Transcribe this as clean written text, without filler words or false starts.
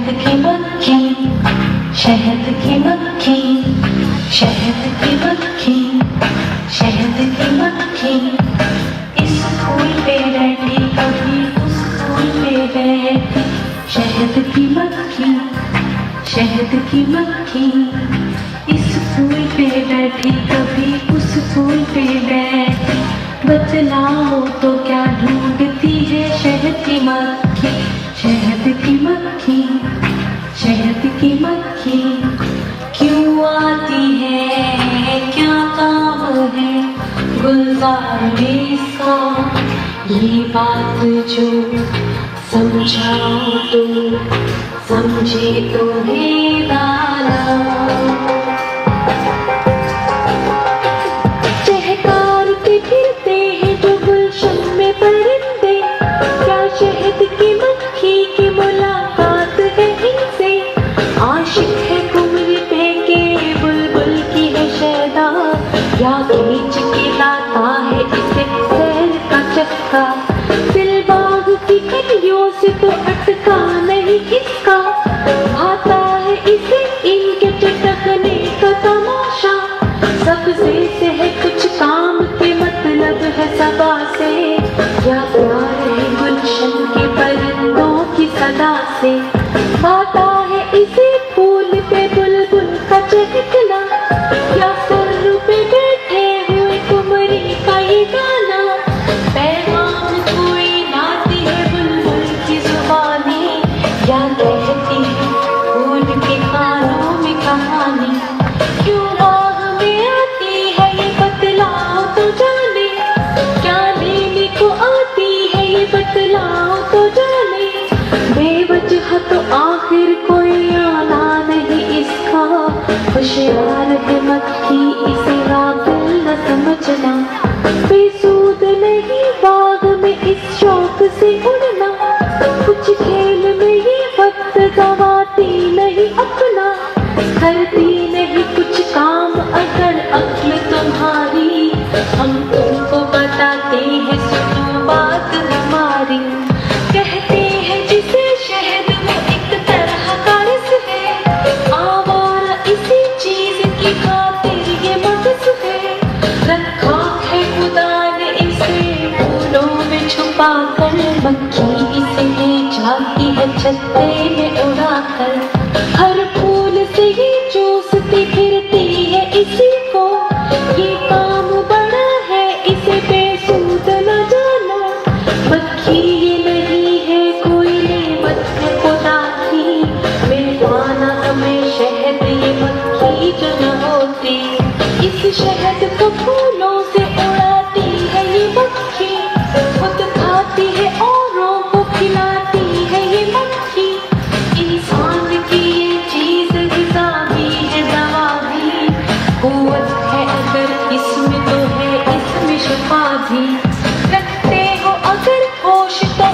शहद की मक्खी, शहद की मक्खी, शहद की मक्खी, शहद की मक्खी, इस फूल पे बैठी कभी उस फूल पे बैठी। शहद की मक्खी, शहद की मक्खी, इस फूल पे बैठी कभी उस फूल पे बैठी। बतलाओ तो क्या ढूंढती है शहद की मक्खी, शहद की मक्खी, शहद की मक्खी, क्यों आती है, क्या काम है गुलजार में इसका। ये बात जो समझाओ तुम, समझे तो है दाना। चहकारते फिरते हैं जो गुलशन में परिंदे, क्या शहद की मक्खी की मुलाकात है इनसे। आशिक है कुमरी पे के बुलबुल की है शैदा, या खींच के लाता है इसे सैर का चक्का। दिलबाग की कलियों से तो अटका नहीं इसका, भाता है इसे इनके चटकने का तमाशा। सबसे से है कुछ काम के मतलब है सबा से, या प्यार है गुलशन के परिंदों की सदा से। भाता है इसे फूल पे बुलबुल का चहकना, या सर पे बैठे हुए कुमरी का ये गाना। पैगाम कोई लाती है बुलबुल की जुबानी, या कहती है फूल के कानों में कहानी। क्यों बाग में आती है ये बतलाओ तो जाने, क्या लेने को आती है ये बतलाओ तो जाने। बेवजह तो आखिर कोई आना नहीं इसका, होशियार है मक्खी इसे गाफिल न समझना। बेसूद नहीं बाग में इस शौक से उड़ना, कुछ खेल में ये वक्त गवाती नहीं अपना। करती नहीं कुछ काम अगर अक्ल तुम्हारी, हम तुमको बताते हैं सुनो बात हमारी। कहते हैं जिसे शहद वो एक तरह का रस है, आवारा इसी चीज की खातिर ये मगज है। रखा है खुदा ने इसे फूलों में छुपा कर, मक्खी इसे ले जाती है छत्ते में उड़ाकर। हर फूल से ये चूसती फिरती है इसी को, ये काम बड़ा है इसे बेसूद न जाना। मक्खी ये नहीं है कोई नेमत है खुदा की, मेहमाना हमें शहद ये मक्खी जो न होती। इस शहद को फूलों से उड़ाती है ये मक्खी, खुद खाती है औरों को खिलाती है ये मक्खी। इंसान की ये चीज ग़िज़ा भी है दवा भी, क़ुव्वत है अगर इसमें तो है इसमें शिफा भी। रखते हो अगर होश तो